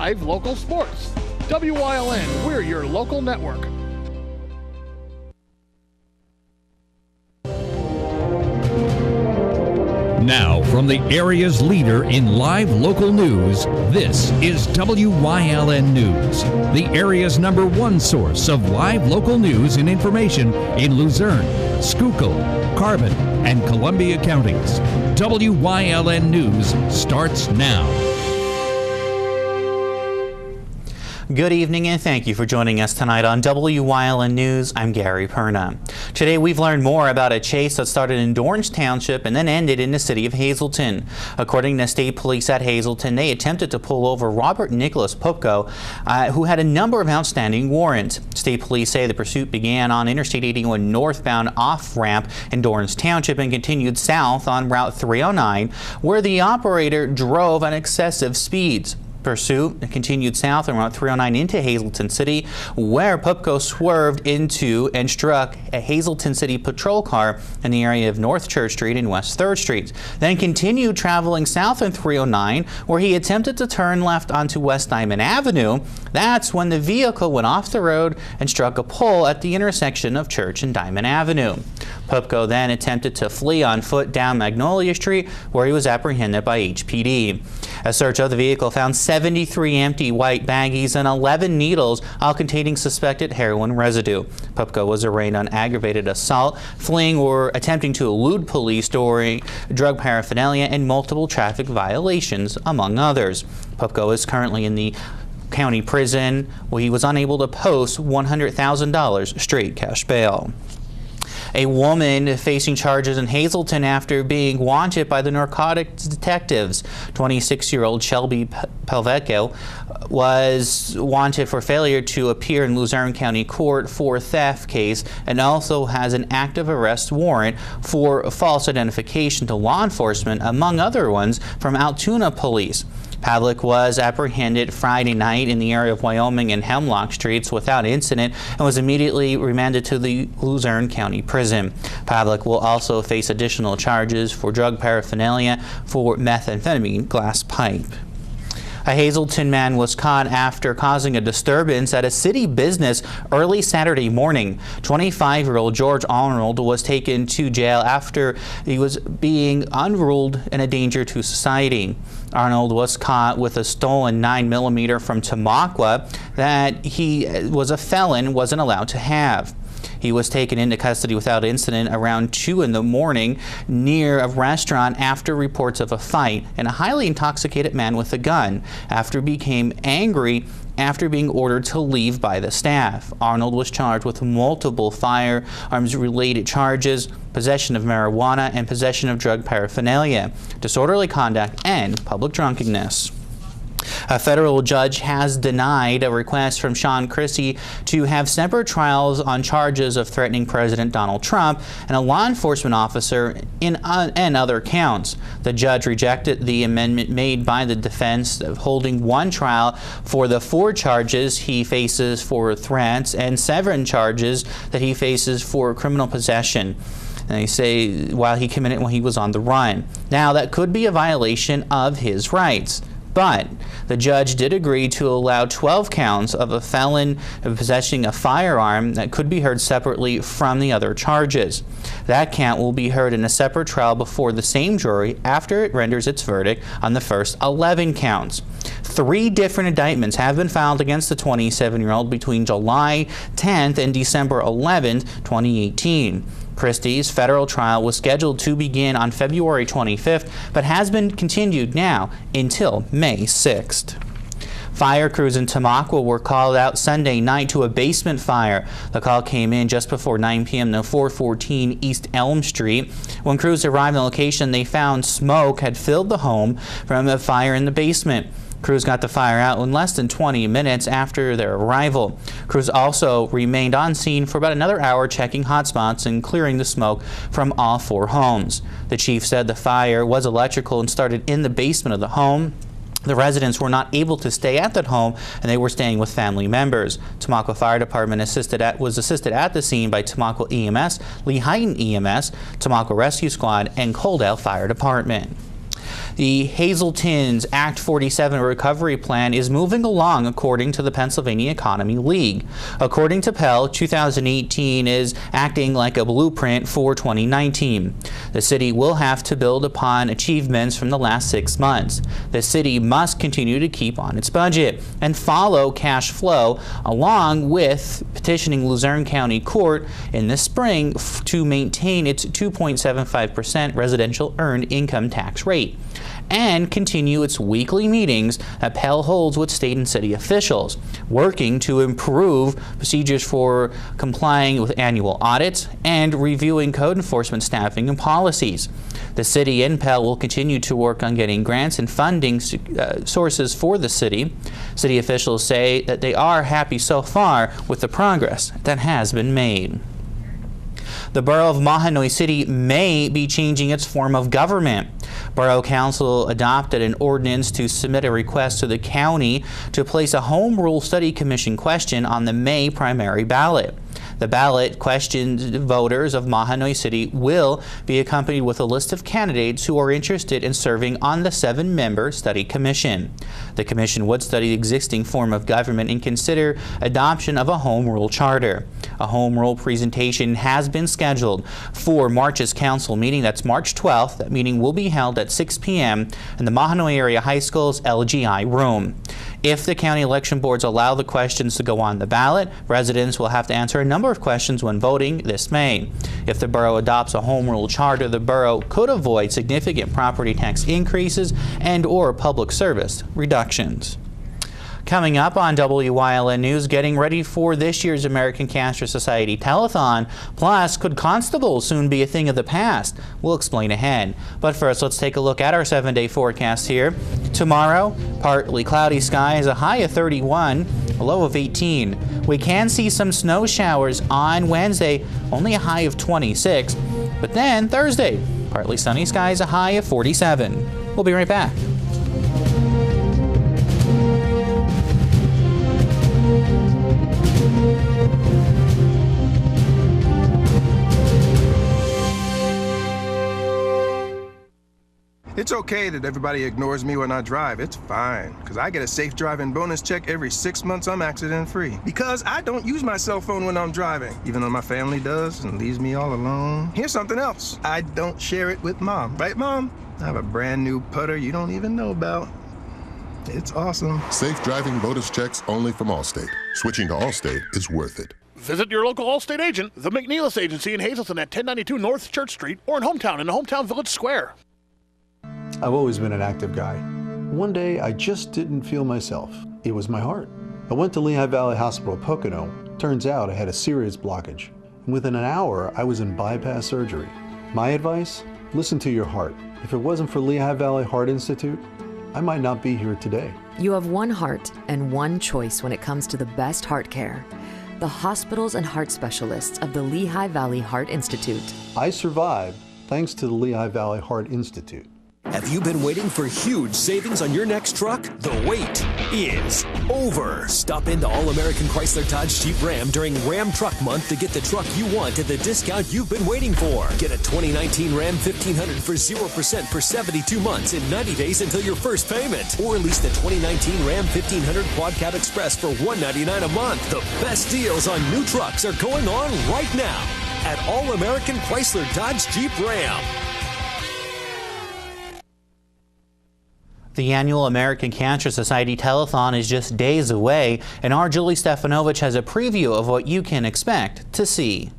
live local sports. WYLN, we're your local network. Now, from the area's leader in live local news, this is WYLN News, the area's #1 source of live local news and information in Luzerne, Schuylkill, Carbon, and Columbia counties. WYLN News starts now. Good evening and thank you for joining us tonight on WYLN News. I'm Gary Perna. Today we've learned more about a chase that started in Dorrance Township and then ended in the city of Hazleton. According to state police at Hazleton, they attempted to pull over Robert Nicholas Popko, who had a number of outstanding warrants. State police say the pursuit began on Interstate 81 northbound off-ramp in Dorrance Township and continued south on Route 309, where the operator drove at excessive speeds. Pursuit continued south on Route 309 into Hazleton City, where Popko swerved into and struck a Hazleton City patrol car in the area of North Church Street and West 3rd Street. Then continued traveling south on 309, where he attempted to turn left onto West Diamond Avenue. That's when the vehicle went off the road and struck a pole at the intersection of Church and Diamond Avenue. Popko then attempted to flee on foot down Magnolia Street, where he was apprehended by HPD. A search of the vehicle found 73 empty white baggies and 11 needles, all containing suspected heroin residue. Popko was arraigned on aggravated assault, fleeing or attempting to elude police during drug paraphernalia and multiple traffic violations, among others. Popko is currently in the county prison, where he was unable to post $100,000 straight cash bail. A woman facing charges in Hazleton after being wanted by the narcotics detectives. 26-year-old Shelby Pelvecchio was wanted for failure to appear in Luzerne County Court for a theft case and also has an active arrest warrant for false identification to law enforcement, among other ones, from Altoona police. Pavlik was apprehended Friday night in the area of Wyoming and Hemlock Streets without incident and was immediately remanded to the Luzerne County Prison. Pavlik will also face additional charges for drug paraphernalia for methamphetamine glass pipe. A Hazleton man was caught after causing a disturbance at a city business early Saturday morning. 25-year-old George Arnold was taken to jail after he was being unruled and a danger to society. Arnold was caught with a stolen 9mm from Intamakwa that he was a felon wasn't allowed to have. He was taken into custody without incident around 2 in the morning near a restaurant after reports of a fight and a highly intoxicated man with a gun after became angry after being ordered to leave by the staff. Arnold was charged with multiple firearms-related charges, possession of marijuana, and possession of drug paraphernalia, disorderly conduct, and public drunkenness. A federal judge has denied a request from Sean Christie to have separate trials on charges of threatening President Donald Trump and a law enforcement officer and other counts. The judge rejected the amendment made by the defense of holding one trial for the 4 charges he faces for threats and 7 charges that he faces for criminal possession. And they say while he committed when he was on the run. Now, that could be a violation of his rights. But the judge did agree to allow 12 counts of a felon possessing a firearm that could be heard separately from the other charges. That count will be heard in a separate trial before the same jury after it renders its verdict on the first 11 counts. 3 different indictments have been filed against the 27-year-old between July 10th and December 11th, 2018. Christies' federal trial was scheduled to begin on February 25th, but has been continued now until May 6th. Fire crews in Intamakwa were called out Sunday night to a basement fire. The call came in just before 9 p.m. to 414 East Elm Street. When crews arrived on location, they found smoke had filled the home from a fire in the basement. Crews got the fire out in less than 20 minutes after their arrival. Crews also remained on scene for about another hour checking hotspots and clearing the smoke from all 4 homes. The chief said the fire was electrical and started in the basement of the home. The residents were not able to stay at that home and they were staying with family members. Intamakwa Fire Department was assisted at the scene by Intamakwa EMS, Lehighton EMS, Intamakwa Rescue Squad, and Coaldale Fire Department. The Hazelton's Act 47 recovery plan is moving along according to the Pennsylvania Economy League. According to Pell, 2018 is acting like a blueprint for 2019. The city will have to build upon achievements from the last 6 months. The city must continue to keep on its budget and follow cash flow, along with petitioning Luzerne County Court in the spring to maintain its 2.75% residential earned income tax rate, and continue its weekly meetings that Pell holds with state and city officials, working to improve procedures for complying with annual audits and reviewing code enforcement staffing and policies. The city and Pell will continue to work on getting grants and funding sources for the city. City officials say that they are happy so far with the progress that has been made. The borough of Mahoney City may be changing its form of government. Borough Council adopted an ordinance to submit a request to the county to place a Home Rule Study Commission question on the May primary ballot. The ballot questions voters of Mahoney City will be accompanied with a list of candidates who are interested in serving on the 7-member study commission. The commission would study the existing form of government and consider adoption of a home rule charter. A home rule presentation has been scheduled for March's council meeting. That's March 12th. That meeting will be held at 6 p.m. in the Mahoney Area High School's LGI room. If the county election boards allow the questions to go on the ballot, residents will have to answer a number of questions when voting this May. If the borough adopts a home rule charter, the borough could avoid significant property tax increases and/or public service reductions. Coming up on WYLN News, getting ready for this year's American Cancer Society Telethon. Plus, could constables soon be a thing of the past? We'll explain ahead. But first, let's take a look at our 7-day forecast here. Tomorrow, partly cloudy skies, a high of 31, a low of 18. We can see some snow showers on Wednesday, only a high of 26. But then Thursday, partly sunny skies, a high of 47. We'll be right back. It's okay that everybody ignores me when I drive. It's fine, because I get a safe driving bonus check every 6 months I'm accident-free. Because I don't use my cell phone when I'm driving, even though my family does and leaves me all alone. Here's something else. I don't share it with Mom. Right, Mom? I have a brand new putter you don't even know about. It's awesome. Safe driving bonus checks only from Allstate. Switching to Allstate is worth it. Visit your local Allstate agent, the McNeilis Agency in Hazleton at 1092 North Church Street, or in Hometown in the Hometown Village Square. I've always been an active guy. One day, I just didn't feel myself. It was my heart. I went to Lehigh Valley Hospital Pocono. Turns out I had a serious blockage. And within an hour, I was in bypass surgery. My advice? Listen to your heart. If it wasn't for Lehigh Valley Heart Institute, I might not be here today. You have one heart and one choice when it comes to the best heart care. The hospitals and heart specialists of the Lehigh Valley Heart Institute. I survived thanks to the Lehigh Valley Heart Institute. Have you been waiting for huge savings on your next truck? The wait is over. Stop into All-American Chrysler Dodge Jeep Ram during Ram Truck Month to get the truck you want at the discount you've been waiting for. Get a 2019 Ram 1500 for 0% for 72 months and 90 days until your first payment. Or lease the 2019 Ram 1500 Quad Cab Express for $199 a month. The best deals on new trucks are going on right now at All-American Chrysler Dodge Jeep Ram. The annual American Cancer Society Telethon is just days away, and our Julie Stefanovich has a preview of what you can expect to see.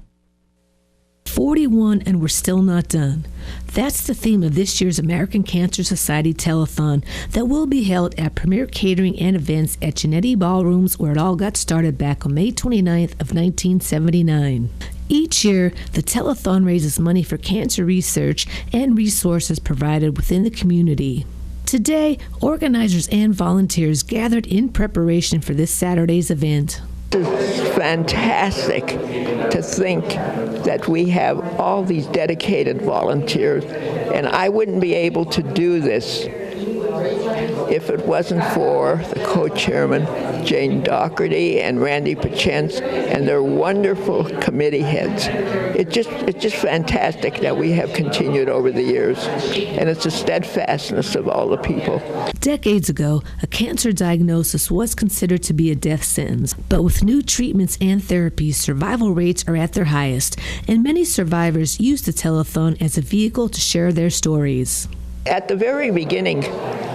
41 and we're still not done. That's the theme of this year's American Cancer Society Telethon that will be held at Premier Catering and Events at Genetti Ballrooms, where it all got started back on May 29th of 1979. Each year, the telethon raises money for cancer research and resources provided within the community. Today, organizers and volunteers gathered in preparation for this Saturday's event. It's fantastic to think that we have all these dedicated volunteers, and I wouldn't be able to do this if it wasn't for the co-chairman, Jane Doherty and Randy Pachentz, and their wonderful committee heads. It's just fantastic that we have continued over the years, and it's the steadfastness of all the people. Decades ago, a cancer diagnosis was considered to be a death sentence, but with new treatments and therapies, survival rates are at their highest, and many survivors use the telethon as a vehicle to share their stories. At the very beginning,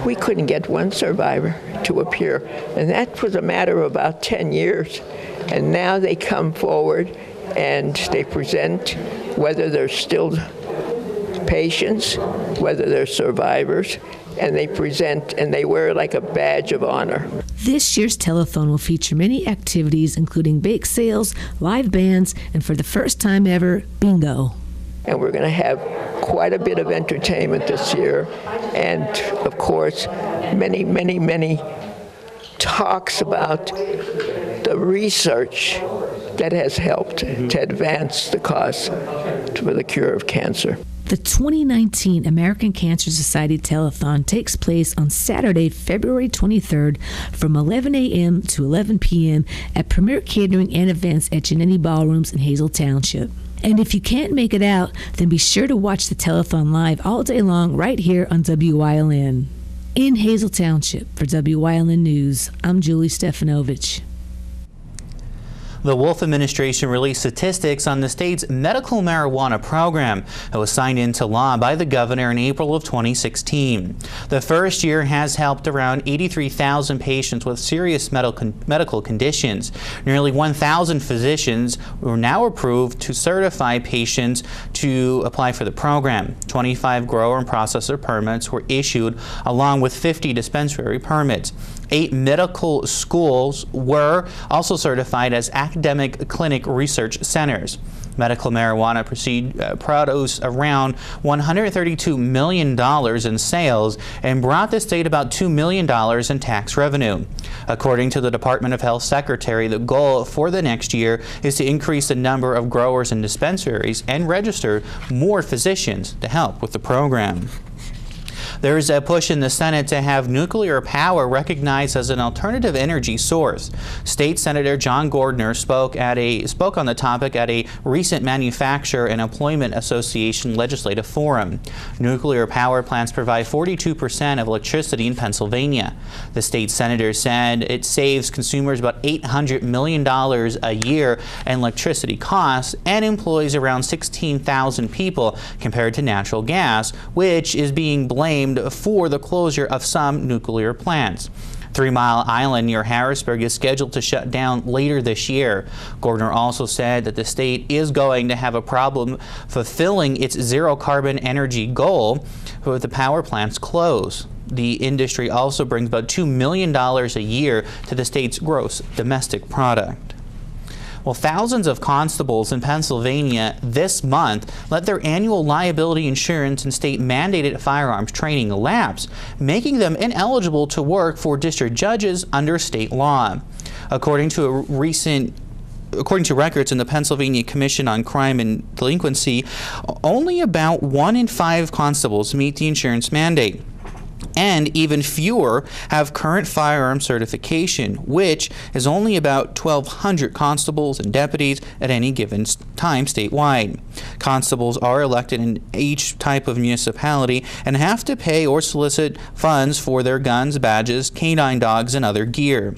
we couldn't get one survivor to appear, and that was a matter of about 10 years. And now they come forward and they present, whether they're still patients, whether they're survivors, and they present and they wear like a badge of honor. This year's telethon will feature many activities, including bake sales, live bands, and for the first time ever, bingo. And we're going to have quite a bit of entertainment this year, and of course, many, many, many talks about the research that has helped to advance the cause for the cure of cancer. The 2019 American Cancer Society Telethon takes place on Saturday, February 23rd from 11 a.m. to 11 p.m. at Premier Catering and Events at Genetti Ballrooms in Hazel Township. And if you can't make it out, then be sure to watch the telethon live all day long right here on Wyln. In Hazel Township, for Wyln News, I'm Julie Stefanovich. The Wolf administration released statistics on the state's medical marijuana program that was signed into law by the governor in April of 2016. The first year has helped around 83,000 patients with serious medical conditions. Nearly 1,000 physicians were now approved to certify patients to apply for the program. 25 grower and processor permits were issued, along with 50 dispensary permits. 8 medical schools were also certified as academic clinic research centers. Medical marijuana produced around $132 million in sales and brought the state about $2 million in tax revenue. According to the Department of Health Secretary, the goal for the next year is to increase the number of growers and dispensaries and register more physicians to help with the program. There is a push in the Senate to have nuclear power recognized as an alternative energy source. State Senator John Gordner spoke on the topic at a recent Manufacturer and Employment Association legislative forum. Nuclear power plants provide 42% of electricity in Pennsylvania. The state senator said it saves consumers about $800 million a year in electricity costs and employs around 16,000 people compared to natural gas, which is being blamed for the closure of some nuclear plants. 3 Mile Island near Harrisburg is scheduled to shut down later this year. Gordner also said that the state is going to have a problem fulfilling its zero carbon energy goal if the power plants close. The industry also brings about $2 million a year to the state's gross domestic product. Well, thousands of constables in Pennsylvania this month let their annual liability insurance and state-mandated firearms training lapse, making them ineligible to work for district judges under state law. According to records in the Pennsylvania Commission on Crime and Delinquency, only about 1 in 5 constables meet the insurance mandate. And even fewer have current firearm certification, which is only about 1,200 constables and deputies at any given time statewide. Constables are elected in each type of municipality and have to pay or solicit funds for their guns, badges, canine dogs, and other gear.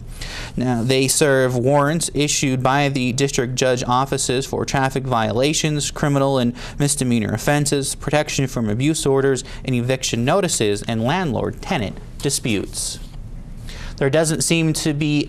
Now, they serve warrants issued by the district judge offices for traffic violations, criminal and misdemeanor offenses, protection from abuse orders, and eviction notices, and landlord-tenant disputes. There doesn't seem to be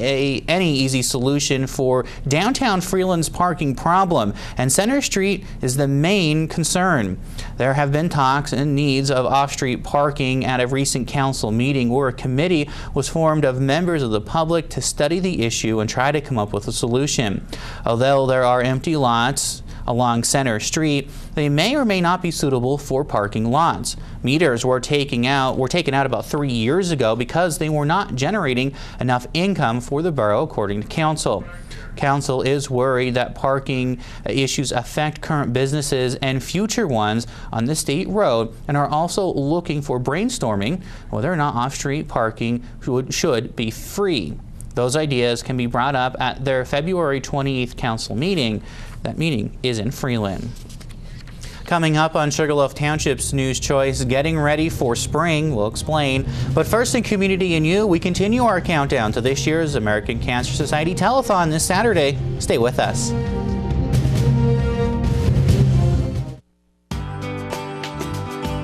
any easy solution for downtown Freeland's parking problem, and Center Street is the main concern. There have been talks and needs of off-street parking at a recent council meeting where a committee was formed of members of the public to study the issue and try to come up with a solution. Although there are empty lots along Center Street, they may or may not be suitable for parking lots. Meters were taken out about 3 years ago because they were not generating enough income for the borough, according to council. Council is worried that parking issues affect current businesses and future ones on the state road, and are also looking for brainstorming whether or not off-street parking should be free. Those ideas can be brought up at their February 28th council meeting. That meeting is in Freeland. Coming up on Sugarloaf Township's News Choice, getting ready for spring, we'll explain. But first, in Community and You, we continue our countdown to this year's American Cancer Society Telethon this Saturday. Stay with us.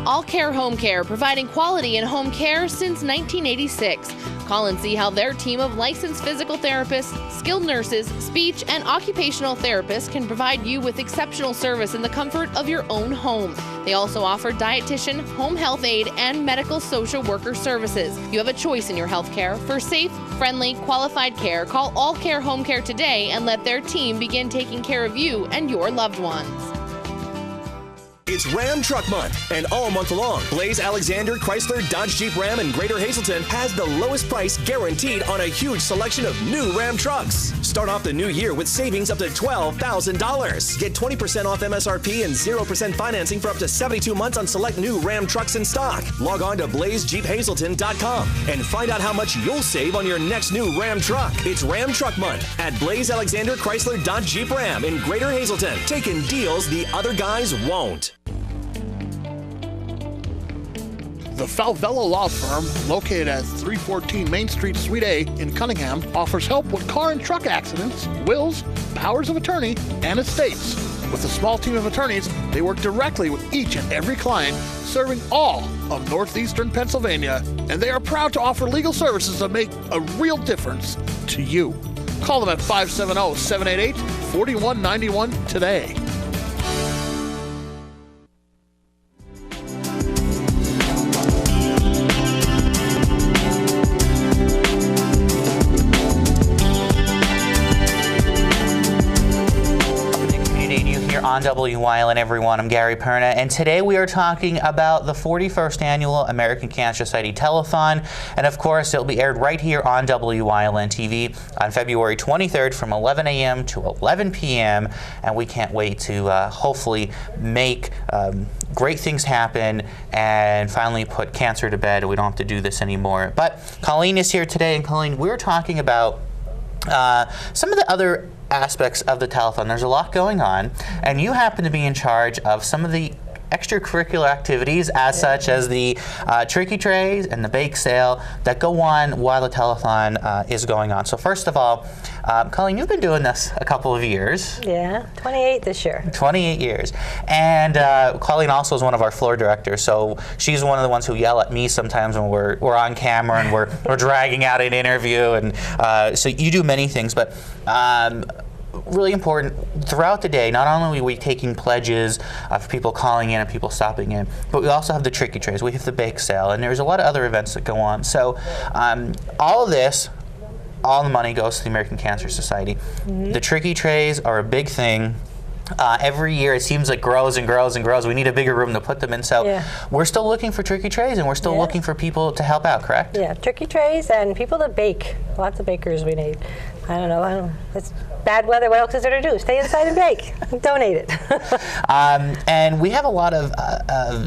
All Care Home Care, providing quality in home care since 1986. Call and see how their team of licensed physical therapists, skilled nurses, speech, and occupational therapists can provide you with exceptional service in the comfort of your own home. They also offer dietitian, home health aide, and medical social worker services. You have a choice in your health care. For safe, friendly, qualified care, call All Care Home Care today and let their team begin taking care of you and your loved ones. It's Ram Truck Month, and all month long, Blaze Alexander Chrysler Dodge Jeep Ram in Greater Hazelton has the lowest price guaranteed on a huge selection of new Ram trucks. Start off the new year with savings up to $12,000. Get 20% off MSRP and 0% financing for up to 72 months on select new Ram trucks in stock. Log on to blazejeephazelton.com and find out how much you'll save on your next new Ram truck. It's Ram Truck Month at Blaze Alexander Chrysler Dodge Jeep Ram in Greater Hazelton, taking deals the other guys won't. The Falvello Law Firm, located at 314 Main Street, Suite A in Cunningham, offers help with car and truck accidents, wills, powers of attorney, and estates. With a small team of attorneys, they work directly with each and every client, serving all of northeastern Pennsylvania, and they are proud to offer legal services that make a real difference to you. Call them at 570-788-4191 today. On Wyln, everyone, I'm Gary Perna, and today we are talking about the 41st Annual American Cancer Society Telethon, and of course it'll be aired right here on Wyln TV on February 23rd from 11 a.m. to 11 p.m., and we can't wait to hopefully make great things happen and finally put cancer to bed. We don't have to do this anymore. But Colleen is here today, and Colleen, we're talking about some of the other aspects of the telethon. There's a lot going on, and you happen to be in charge of some of the extracurricular activities, such as the turkey trays and the bake sale that go on while the telethon is going on. So first of all, Colleen, you've been doing this a couple of years. Yeah, 28 this year. 28 years. And Colleen also is one of our floor directors, so she's one of the ones who yell at me sometimes when we're on camera and we're dragging out an interview. And so you do many things, but really important, throughout the day, not only are we taking pledges of people calling in and people stopping in, but we also have the turkey trays, we have the bake sale, and there's a lot of other events that go on. So all of this, all the money goes to the American Cancer Society. Mm-hmm. The turkey trays are a big thing. Every year it seems like grows and grows and grows. We need a bigger room to put them in. So we're still looking for turkey trays, and we're still looking for people to help out, correct? Yeah, turkey trays and people to bake. Lots of bakers we need. I don't know. It's bad weather. What else is there to do? Stay inside and bake. Donate it. And we have a lot of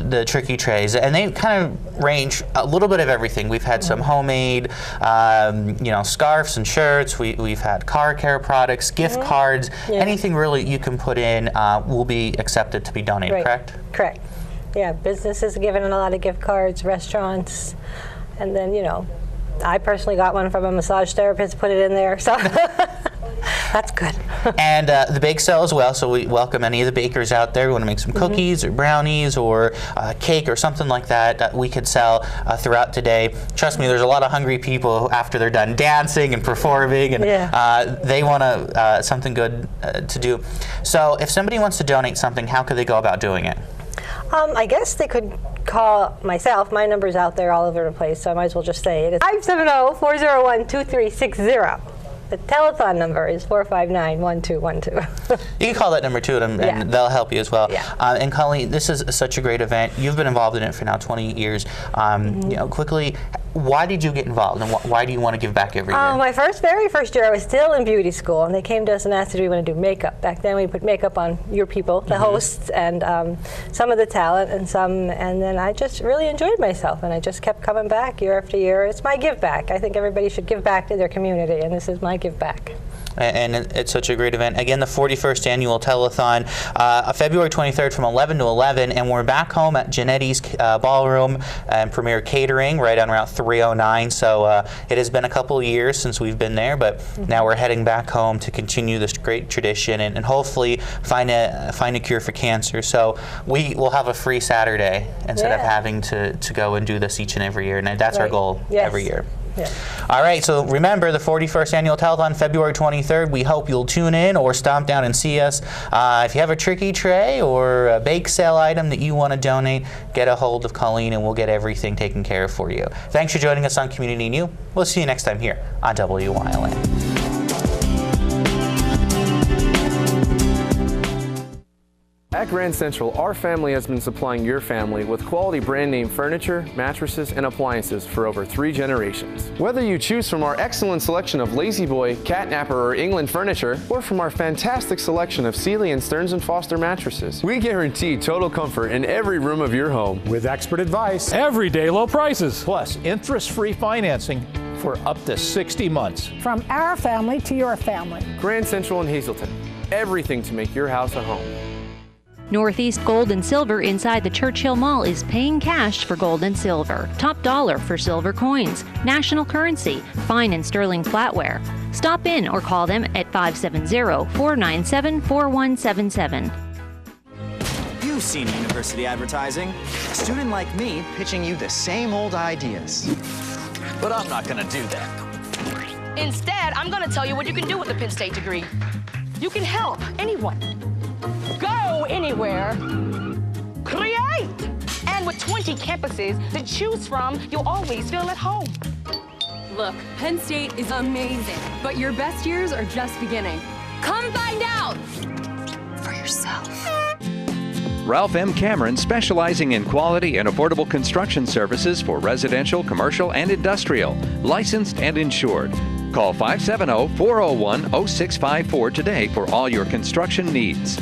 the turkey trays, and they kind of range a little bit of everything. We've had some homemade, scarves and shirts. We've had car care products, gift cards, anything really you can put in will be accepted to be donated, correct? Correct. Yeah, businesses are giving a lot of gift cards, restaurants, and then, I personally got one from a massage therapist, put it in there, so that's good. And the bake sale as well, so we welcome any of the bakers out there who want to make some cookies or brownies or cake or something like that we could sell throughout today. Trust me, there's a lot of hungry people after they're done dancing and performing, and they want something good to do. So if somebody wants to donate something, how could they go about doing it? I guess they could call myself. My number's out there all over the place, so I might as well just say it. It's 570-401-2360. The Telethon number is 459-1212. You can call that number too, and they'll help you as well. Yeah. And Colleen, this is such a great event. You've been involved in it for now 20 years. You know, quickly, why did you get involved, and why do you want to give back every year? My very first year, I was still in beauty school, and they came to us and asked if we want to do makeup. Back then, we put makeup on your people, the hosts, and some of the talent, and then I just really enjoyed myself, and I just kept coming back year after year. It's my give back. I think everybody should give back to their community, and this is my give back. And it's such a great event. Again, the 41st annual Telethon, February 23rd from 11 to 11, and we're back home at Janetti's Ballroom and Premier Catering right on Route 309. So it has been a couple of years since we've been there, but now we're heading back home to continue this great tradition and hopefully find a cure for cancer. So we will have a free Saturday instead of having to go and do this each and every year, and that's our goal every year. Yeah. All right, so remember the 41st Annual Telethon, February 23rd. We hope you'll tune in or stomp down and see us. If you have a tricky tray or a bake sale item that you want to donate, get a hold of Colleen and we'll get everything taken care of for you. Thanks for joining us on Community New. We'll see you next time here on WYLN. At Grand Central, our family has been supplying your family with quality brand name furniture, mattresses, and appliances for over 3 generations. Whether you choose from our excellent selection of Lazy Boy, Catnapper, or England furniture, or from our fantastic selection of Sealy and Stearns & Foster mattresses, we guarantee total comfort in every room of your home. With expert advice, everyday low prices, plus interest-free financing for up to 60 months. From our family to your family. Grand Central in Hazelton. Everything to make your house a home. Northeast Gold and Silver inside the Churchill Mall is paying cash for gold and silver. Top dollar for silver coins. National currency. Fine and sterling flatware. Stop in or call them at 570-497-4177. You've seen university advertising. A student like me pitching you the same old ideas. But I'm not going to do that. Instead, I'm going to tell you what you can do with a Penn State degree. You can help anyone. Go anywhere. Create. And with 20 campuses to choose from, you'll always feel at home. Look, Penn State is amazing, but your best years are just beginning. Come find out for yourself. Ralph M. Cameron, specializing in quality and affordable construction services for residential, commercial, and industrial. Licensed and insured. Call 570-401-0654 today for all your construction needs.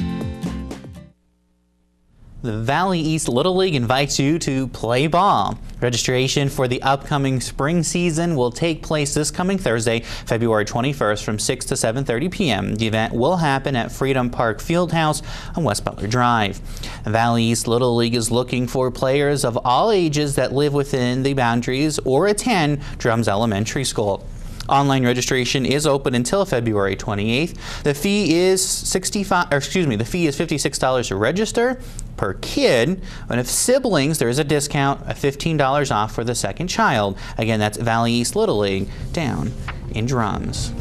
The Valley East Little League invites you to play ball. Registration for the upcoming spring season will take place this coming Thursday, February 21st from 6 to 7:30 p.m. The event will happen at Freedom Park Fieldhouse on West Butler Drive. Valley East Little League is looking for players of all ages that live within the boundaries or attend Drums Elementary School. Online registration is open until February 28th. The fee is $56 to register per kid. And if siblings, there is a discount of $15 off for the second child. Again, that's Valley East Little League down in Drums.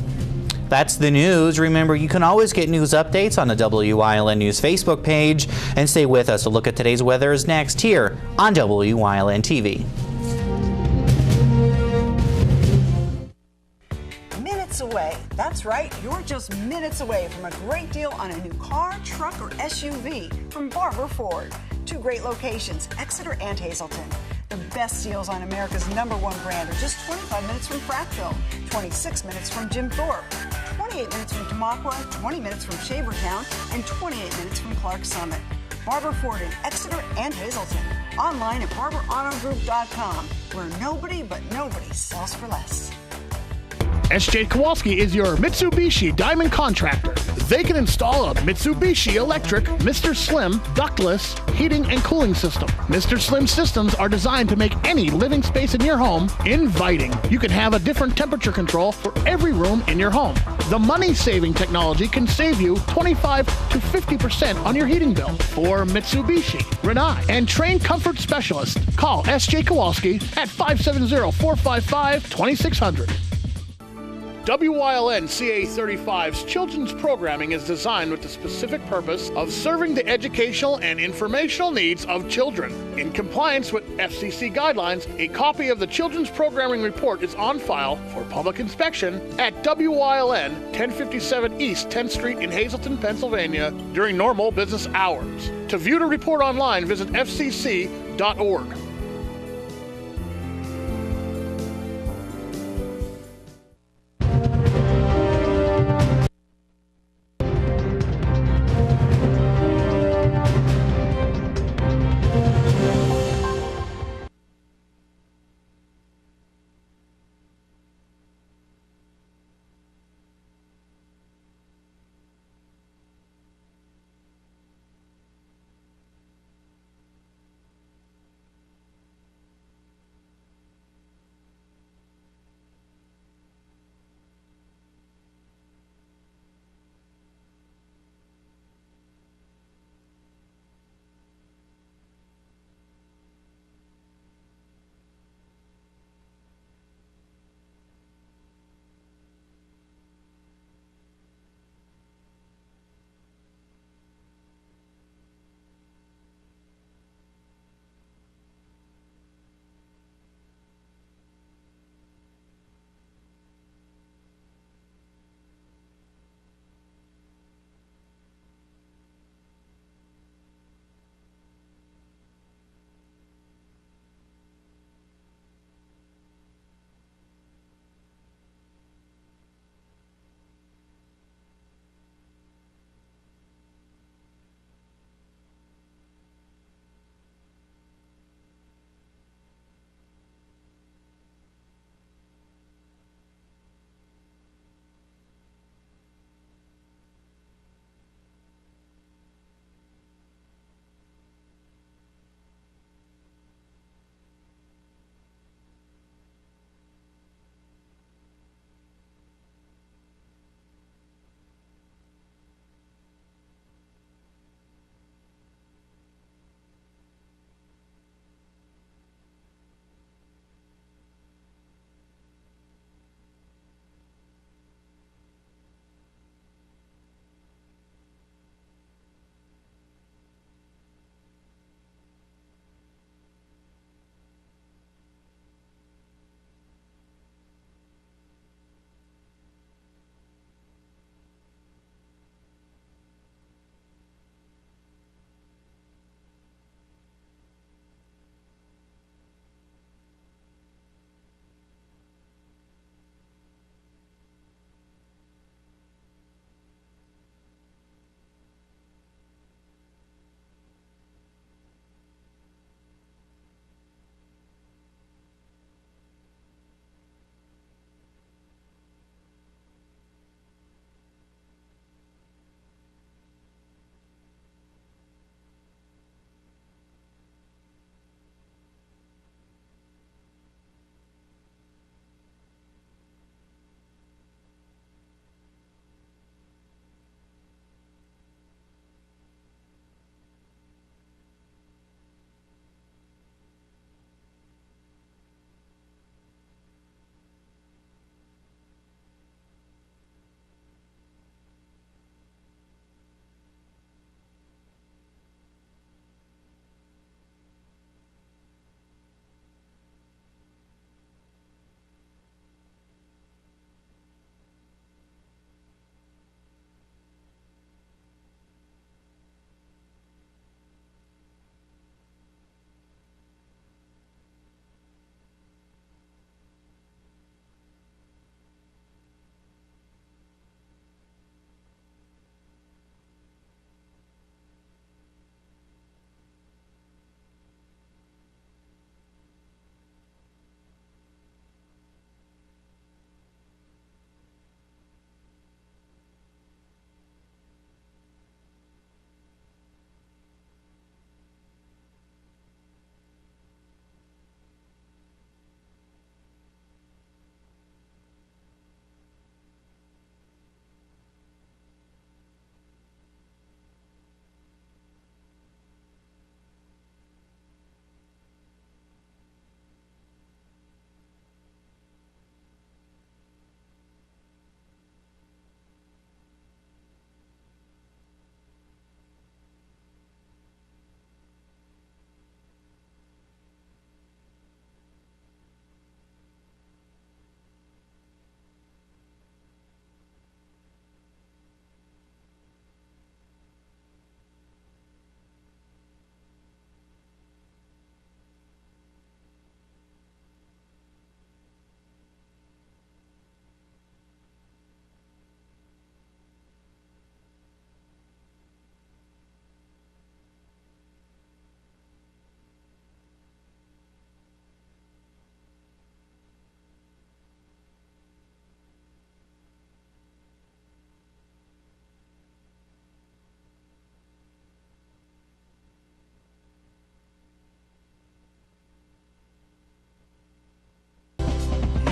That's the news. Remember, you can always get news updates on the WYLN News Facebook page. And stay with us. A look at today's weather is next here on WYLN TV. Away. That's right, you're just minutes away from a great deal on a new car, truck, or SUV from Barber Ford. 2 great locations, Exeter and Hazelton. The best deals on America's #1 brand are just 25 minutes from Prattville, 26 minutes from Jim Thorpe, 28 minutes from Intamakwa, 20 minutes from Shavertown, and 28 minutes from Clark Summit. Barber Ford in Exeter and Hazelton. Online at barberautogroup.com, where nobody but nobody sells for less. S.J. Kowalski is your Mitsubishi Diamond contractor. They can install a Mitsubishi electric Mr. Slim ductless heating and cooling system. Mr. Slim systems are designed to make any living space in your home inviting. You can have a different temperature control for every room in your home. The money-saving technology can save you 25 to 50% on your heating bill. For Mitsubishi, Renai, and trained comfort specialists, call S.J. Kowalski at 570-455-2600. WYLN CA35's children's programming is designed with the specific purpose of serving the educational and informational needs of children. In compliance with FCC guidelines, a copy of the children's programming report is on file for public inspection at WYLN 1057 East 10th Street in Hazleton, Pennsylvania during normal business hours. To view the report online, visit fcc.org.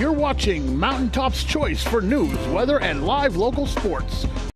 You're watching Mountaintop's Choice for news, weather, and live local sports.